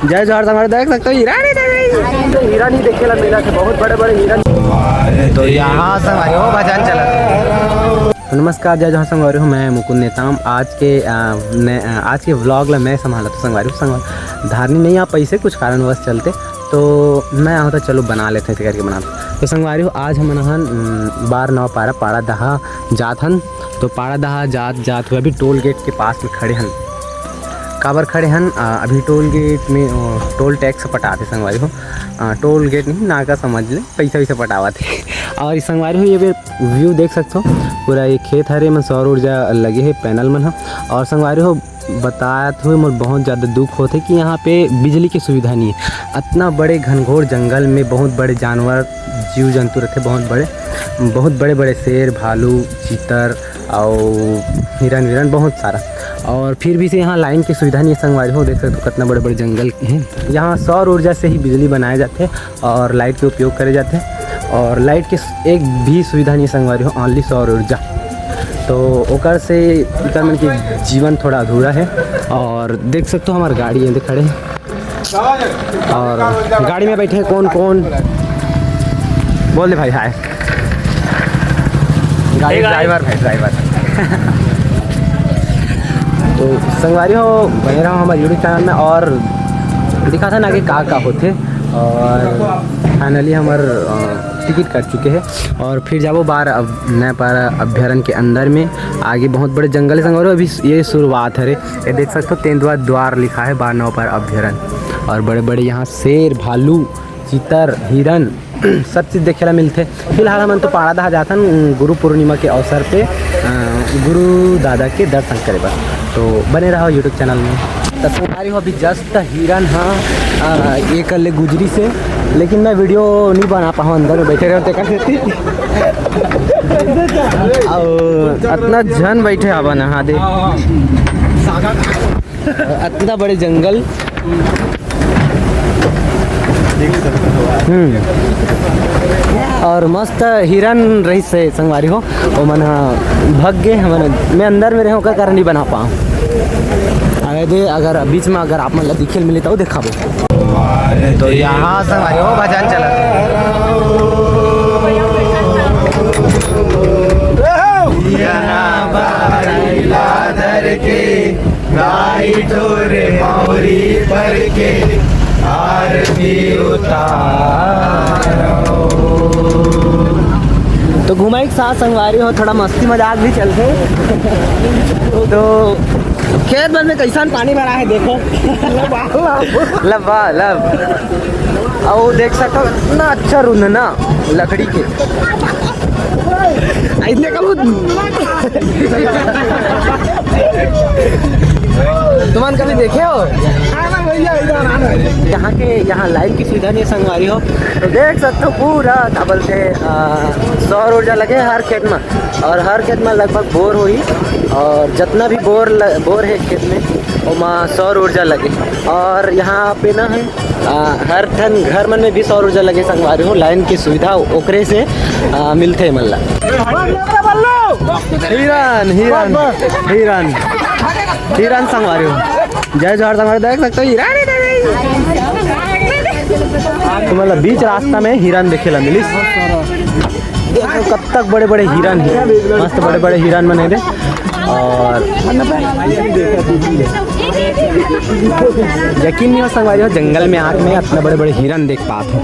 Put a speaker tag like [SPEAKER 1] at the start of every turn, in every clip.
[SPEAKER 1] जय जोहर हमारे देख सकते हो हिरन ही देखे ला मिला थे, बहुत बड़े बड़े हिरन। तो यहाँ संगवारी हो भजन चला। नमस्कार जय जोहर संगवारी हो, मैं मुकुंद नेताम। आज के व्लॉग ला मैं संभाला तो संगवारी धारनी नहीं आ पैसे कुछ कारणवश चलते, तो मैं आता चलो बना लेते थे करके बना। तो संगवारी हो आज हम नहन 12 पारा पाड़ा दहा जात हन। तो पाड़ा दहा जात हुआ अभी टोल गेट के पास में खड़े हन। काबर खड़े हन अभी टोल गेट में टोल टैक्स पटाते संगवारी हो, टोल गेट नहीं नाका समझ ले, पैसा वैसा पटावा थे। और इस संगवारी हो ये व्यू देख सकते हो, पूरा ये खेत हरे में सौर ऊर्जा लगे है पैनल में है। और संगवारी हो बताते हुए मुझे बहुत ज़्यादा दुख होते कि यहाँ पे बिजली की सुविधा नहीं है। इतना बड़े घनघोर जंगल में बहुत बड़े जानवर जीव जंतु रहते, बहुत बड़े शेर भालू चीतर और हिरन विरन बहुत सारा। और फिर भी से यहाँ लाइन की सुविधा नहीं है संगवारी हो, देख सकते हो कितना बड़े जंगल हैं। यहाँ सौर ऊर्जा से ही बिजली बनाए जाते हैं और लाइट के उपयोग करे जाते हैं। और लाइट की एक भी सुविधा नहीं है संगवारी हो, ओनली सौर ऊर्जा। तो ओकर से इतना मन की जीवन थोड़ा अधूरा है। और देख सकते हो हमारी गाड़ी है खड़े, और गाड़ी में बैठे कौन कौन बोल दे भाई हाय। गाड़ी ड्राइवर भाई ड्राइवर। तो संगवारी हो बने रहा हमारे यूट्यूब चैनल में और दिखा था ना कि का होते। और फाइनली हमारे टिकट कट चुके हैं और फिर जाबो बार अब नया पारा अभ्यारण्य के अंदर में। आगे बहुत बड़े जंगल है संगवारी, अभी ये शुरुआत है। ये देख सकते हो तेंदुआ द्वार लिखा है 12 पारा अभ्यारण्य। और बड़े बड़े यहाँ शेर भालू चीतर हिरन सब चीज़ देखे ला मिलते। फिलहाल हम तो पाड़ा दहा जाता गुरु पूर्णिमा के अवसर पे गुरु दादा के दर्शन करे बस। तो बने रहो यूट्यूब चैनल में। तो संगवारी हो अभी जस्ट हिरन हाँ ये कर ले गुजरी से, लेकिन मैं वीडियो नहीं बना पाऊँ, अंदर में बैठे रहते कैसे और इतना जन बैठे आवा नहा दे, इतना बड़े जंगल। और मस्त हिरन रही से संगवारी हो वो मन भग गए मैं अंदर में रहूँ का कारण नहीं बना पाऊँ। अगर बीच में अगर आप मतलब दिखे मिले तो दिखाबो। तो यहाँ संगवारी हो भजन चला। तो घुमाई के साथ संगवारी हो थोड़ा मस्ती मजाक भी चलते। तो खेत बन में कैसा पानी भरा है देखो लब और देख सकते इतना अच्छा रुन ना लकड़ी के ऐसे तुम कभी देखे हो यहाँ लाइट की सुविधा नहीं है संगवारी हो। तो देख सकते हो पूरा क्या बोलते सौर ऊर्जा लगे हर खेत में, और हर खेत में लगभग बोर हुई और जितना भी बोर है खेत में वहाँ सौर ऊर्जा लगे। और यहाँ पे ना है हर ठन घर मन में भी सौर ऊर्जा लगे संगवारी हो, लाइन की सुविधा ओकरे से मिलते मल्ला। हिरन संगवारी हो जय जोहर संगवारी देख सकते हो तो मतलब बीच रास्ता में हिरन देखे ला मिली। देखो कब तक बड़े हिरन है, मस्त बड़े हिरन बने थे। और यकीन नहीं हो संगवारी हो जंगल में आग में इतना बड़े हिरन देख पाते हो।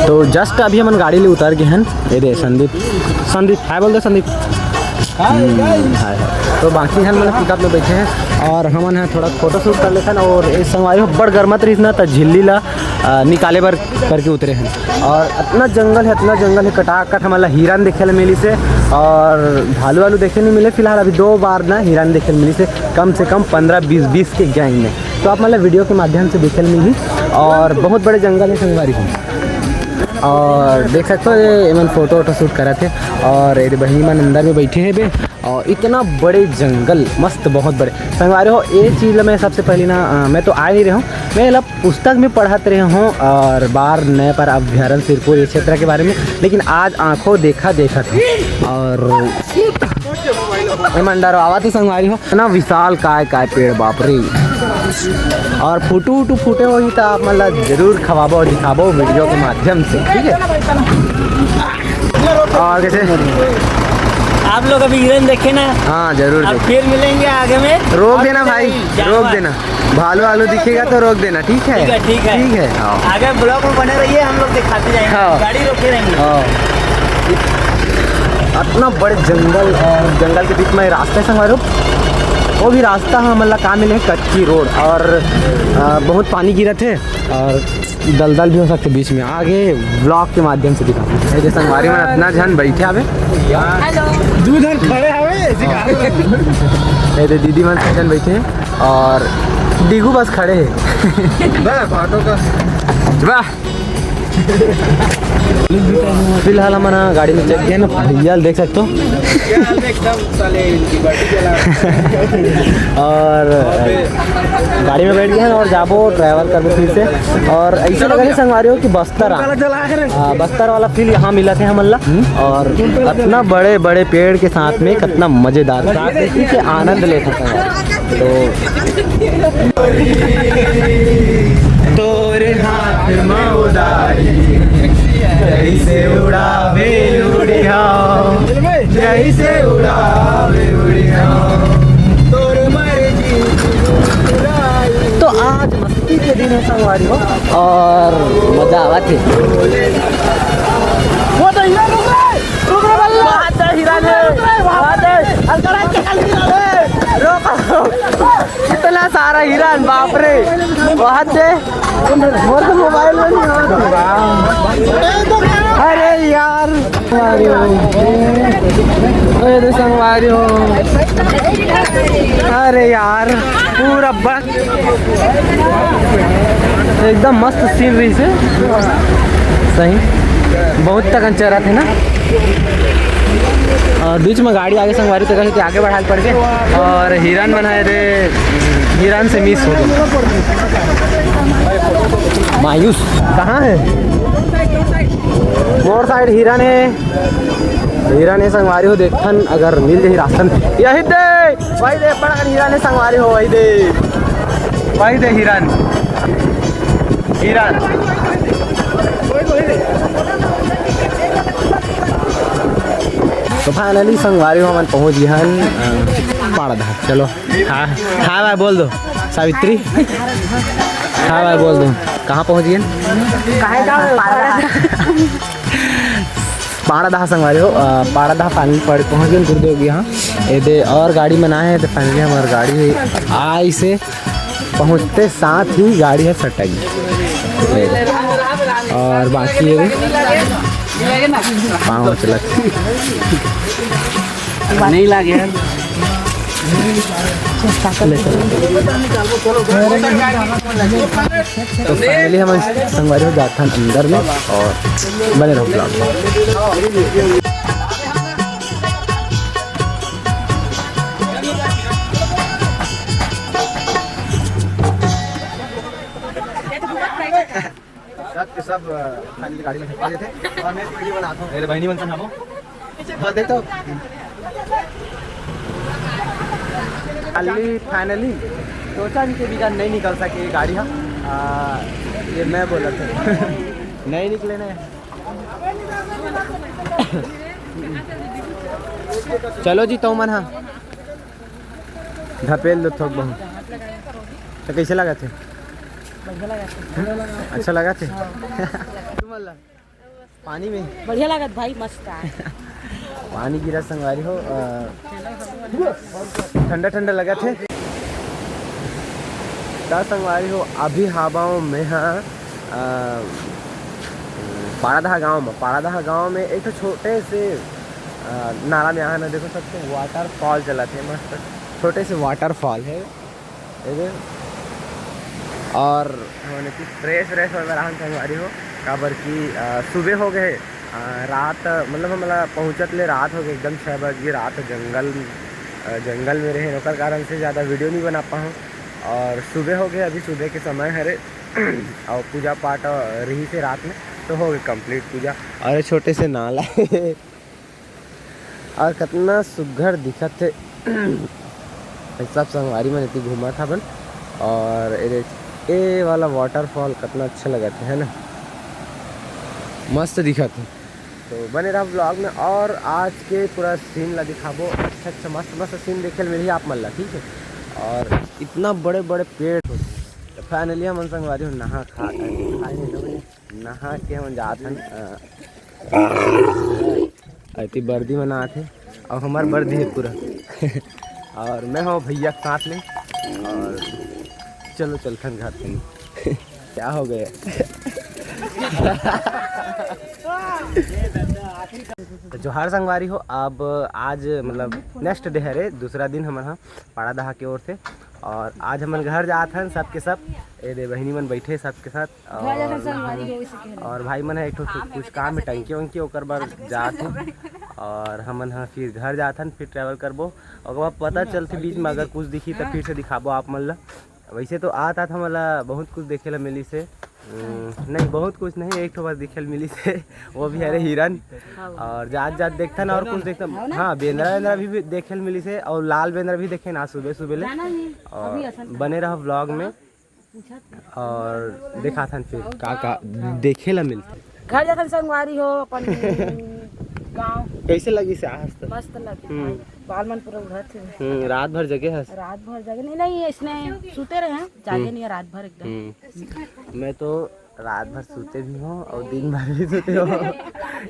[SPEAKER 1] तो जस्ट अभी हम गाड़ी ले उतर गए हैं। ये दे संदीप हाय बोल दे संदीप हाय। तो बाकी हम मतलब पिकअप में बैठे हैं और हमन है थोड़ा फोटो शूट कर लेते हैं। और इस संगवारी बड़ गर्मत रही ना तो झिल्ली ला निकाले बर करके उतरे हैं। और इतना जंगल है कटाकट हमारा हिरन देखे ला मिली से और भालू वालू देखे नहीं मिले। फिलहाल अभी 2 बार ना हिरन देखे मिली से कम 15-20 के गैंग में। तो आप मतलब वीडियो के माध्यम से देखे मिली। और बहुत बड़े जंगल है संगवारी को, और देख सकते हो ये मन फोटो शूट करा थे। और ये बहनी मन अंदर में बैठे हैं बे, और इतना बड़े जंगल मस्त बहुत बड़े संगवारी हो। ये चीज़ मैं सबसे पहले ना मैं तो आ नहीं रहा हूँ, मैं मतलब पुस्तक में पढ़ते रहा हूँ और बार नए पर अभ्यारण्य सिरपुर ये क्षेत्र के बारे में, लेकिन आज आंखों देखा था। और मंडर आवा थी संगवारी हो ना विशाल काय पेड़ बाप रे। और फोटो वोटो फूटे हो तो आप मतलब जरूर खवाबो दिखाबो वीडियो के माध्यम से, ठीक है। और कैसे
[SPEAKER 2] आप लोग अभी हिरन देखे ना?
[SPEAKER 1] हाँ जरूर,
[SPEAKER 2] अब फिर मिलेंगे आगे में।
[SPEAKER 1] रोक देना भाई, रोक देना, भालू आलू दिखेगा तो रोक देना, ठीक है?
[SPEAKER 2] ठीक है
[SPEAKER 1] ठीक है।
[SPEAKER 2] आगे ब्लॉग में बने रहिए, हम लोग दिखाते जाएंगे। गाड़ी रोके रहेंगे।
[SPEAKER 1] इतना बड़े जंगल और जंगल के बीच में रास्ते से हमारे वो भी रास्ता है मतलब काम मिले कच्ची रोड और बहुत पानी गिरा थे और दलदल भी हो सकते बीच में। आगे ब्लॉग के माध्यम से दिखा जैसे संगवारी में इतना जन बैठे हवे दूध खड़े हवे दीदी मन जन बैठे हैं और डिगू बस खड़े हैं वाह। फिलहाल हमारा गाड़ी में चल गया ना भैया देख सकते हो और गाड़ी में बैठ गए हैं और जाबो ट्रैवल कर फिर से। और ऐसे लगा संगवारी हो कि बस्तर वाला फील यहाँ मिला थे हमला और इतना बड़े बड़े पेड़ के साथ में कितना मजेदार के आनंद लेता था। तो तोरे हाथ में उदारी जैसे उड़ावे उड़िया जैसे उड़ावे उड़िया तोर मर्जी। तो आज मस्ती के दिन है संगवारी हो और मजा आवा थे। वो तो हीरा रुक रहा बल्ला हीरा ने इतना सारा हिरन बाप रे बहुत है। मोर तो मोबाइल में नहीं। अरे यार संगवारी हो अरे यार पूरा बस एकदम मस्त सीनरी से सही बहुत तक अंचरा थे ना और बीच में गाड़ी आगे संगवारी तो कहीं आगे बढ़ा पड़ गए और हिरन बनाए थे हिरन से मिस हो गए। मायूस कहाँ है? मोर साइड हिरन है संगवारी हो देखन अगर मिल जाए रास्ता यही दे वही दे बड़ा हिरन है संगवारी हो वही दे हिरन तो फाइनली संगवारी हो हम पहुँच गए हैं पाड़ा। चलो हाँ हाँ भाई बोल दो सावित्री, हाँ भाई बोल दो कहाँ पहुँच गए? पाड़ा संगवारी हो पाड़ा फाइनली पहुँच गए गुरुदेव की यहाँ ये और गाड़ी में ना है तो फाइनली हमारी गाड़ी आई से पहुँचते साथ ही गाड़ी है सटाई और बाकी ये पाँव चला नहीं लगे तो फाइनली हम संगवारी हो जाते हैं अंदर में और बने रहो ब्लॉग। सब गाड़ी में थे और मैं वीडियो बनाता हूँ मेरे बहनी बन सुनाबो हाँ देख तो फाइनली सोचा कि बीजा नहीं निकल सके गाड़ी हाँ ये मैं बोला था नहीं निकले ना। चलो जी तो मन हाँ धपेल दो थोक बहुत तो कैसे लगा थे? अच्छा लगा थे पानी में
[SPEAKER 2] बढ़िया लगा भाई मस्त
[SPEAKER 1] पानी गिरा संगवारी हो ठंडा ठंडा लगा थे संगवारी हो। अभी हवाओं में हाँ पाड़ादहा गांव में एक तो छोटे से नाला में यहाँ ना देखो सकते हैं वाटरफॉल चलाते हैं मस्त छोटे से वाटरफॉल है और हमने की फ्रेश वगैरह संगवारी हो काबर की सुबह हो गए रात मतलब हमारा पहुँचत ले रात हो गई एकदम 6 बजे रात जंगल में रहे नौकर कारण से ज़्यादा वीडियो नहीं बना पाऊँ और सुबह हो गए अभी सुबह के समय है और पूजा पाठ रही से रात में तो हो गई कंप्लीट पूजा और छोटे से नाला और कितना सुघर दिखत थे। सब संगवारी में इतनी घूमा था अपन। और ये वाला वाटरफॉल कितना अच्छा लगा था, है ना, मस्त दिखा था। तो बने रहा ब्लॉग में और आज के पूरा सीन ला दिखाबो। अच्छा मस्त सीन देखे मिली आप मन ला, ठीक है। और इतना बड़े बड़े पेड़ तो फाइनली हम संगवारी नहा के हम जात हन इतनी बर्दी में नहा थे। और हमार बर्दी है पूरा और मैं हूँ भैया के साथ में। और चलो चलथन घर पे क्या हो गया तो जोहार संगवारी हो। अब आज मतलब नेक्स्ट डे है रे, दूसरा दिन हम यहाँ पाड़ा दहा की ओर से। और आज हम घर जात हैं सबके सब। ये दे बहनी मन बैठे सबके साथ। और भाई मन है एक कुछ काम में टंकी वंकी ओकर बार जात हैं। और हम यहाँ फिर घर जात हैं, फिर ट्रैवल करबो। और बाद पता चलते बीच में अगर कुछ दिखी तो फिर से दिखाबो आप मन ला। वैसे तो आता था मला बहुत कुछ देखे ला मिली से, नहीं बहुत कुछ नहीं, एक तो बस दिखे मिली से वो भी है हिरन। और जात देखता ना और कुछ देखता। हाँ बेंद्रा भी देखे मिली से और लाल बेंद्रा भी देखे ना सुबह ले। और बने रहा ब्लॉग में और देखा था फिर का देखे ला मिलता।
[SPEAKER 3] घर जाकर संगवारी हो अपन गाँव
[SPEAKER 1] कैसे लगी से आज तक?
[SPEAKER 3] मस्त लगे। बाल मन पूरा उधर थे।
[SPEAKER 1] रात भर जगे है?
[SPEAKER 3] रात भर जगे नहीं इसने सूते रहे हैं, जागे नहीं है रात भर एकदम।
[SPEAKER 1] मैं तो रात भर सोते भी हो और दिन भर भी सोते हो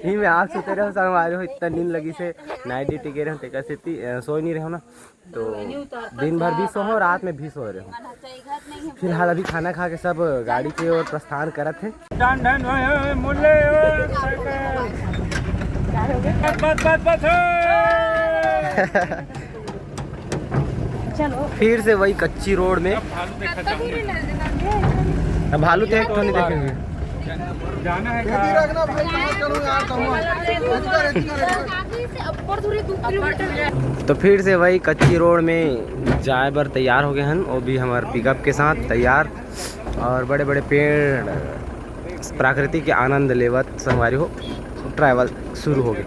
[SPEAKER 1] ही में आप सोते रहो संगवारी हो। इतना नींद लगी से नाइट ड्यूटी गए रहे कैसे सो नहीं रहे हो ना, तो दिन भर भी सो हो रात में भी सो रहे हो। फिलहाल अभी खाना खा के सब गाड़ी की ओर प्रस्थान करत थे।
[SPEAKER 3] चलो
[SPEAKER 1] फिर से वही कच्ची रोड में भालू देख तो नहीं देखेंगे। तो फिर से वही कच्ची रोड में जाए बर तैयार हो गए हैं, वो भी हमारे पिकअप के साथ तैयार। और बड़े बड़े पेड़ प्रकृति के आनंद लेवत संगवारी हो ट्रैवल शुरू हो गए।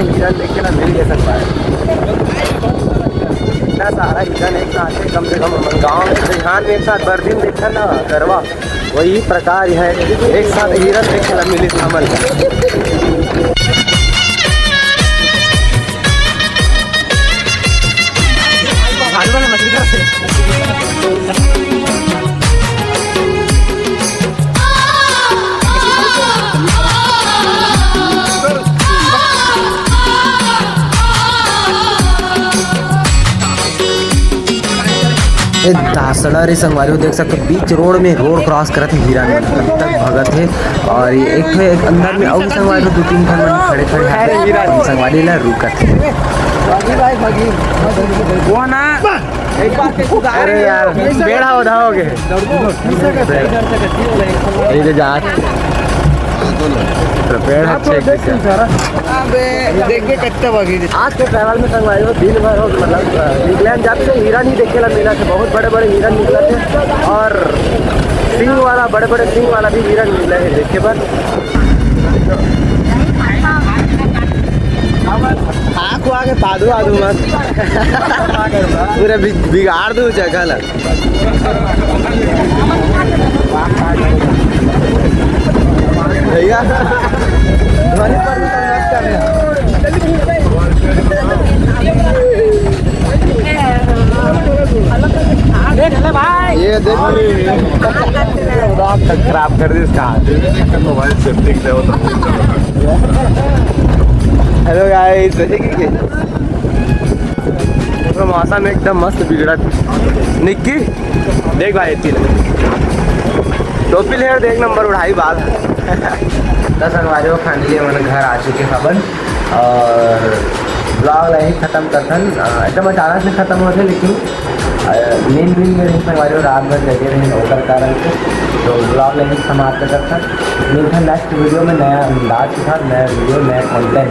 [SPEAKER 1] हिरन देखे ना मिल गया सकता है। इतना सारा हिरन एक साथ है, कम से कम गाँव में बिहार में एक साथ बर्दिन देखा ना करवा वही प्रकार है। एक साथ हिरन देखे ना मिली हमल। दासड़ा रे संगवारी देख सकते बीच रोड में रोड क्रॉस करत है हिरन तक भगत है। और ये एक अंदर में और संगवारी 2-3 खन खड़े है संगवारी ला रुकत है। अरे यार बेड़ा उधा हो गए पेड़ अच्छे देख के कट्टे बगी। आज के ट्रैवल में संगवारी हो दिन भर हो मतलब इंग्लैंड जब से हिरन ही देखे ला मिला थे। बहुत बड़े बड़े हिरन निकला थे और सिंह वाला बड़े बड़े सिंह वाला भी हिरन मिला है देखे पर। आँखों आगे पादू आदू मत पूरे बिगाड़ दू जगह ला। भैया ध्वनि प्रदूषण मत करना भाई। ये देख खराब कर दी इसका मोबाइल सेफ्टी के हेलो गाइस, देखो मौसम एकदम मस्त बिगड़ा। निक्की देख भाई, टोपी ले देख, नंबर उठाई बाल। दस हमारे फाइनली हमारे घर आ चुके खबर और ब्लॉग यही ख़त्म करथन। एकदम अचानक से ख़त्म होते, लेकिन नींद में नहीं हमारे रात भर जगे रहे होकर कारण से, तो ब्लॉग यही समाप्त करथन। मिलते हैं नेक्स्ट वीडियो में नया अंदाज के साथ, नया वीडियो, नया कंटेंट।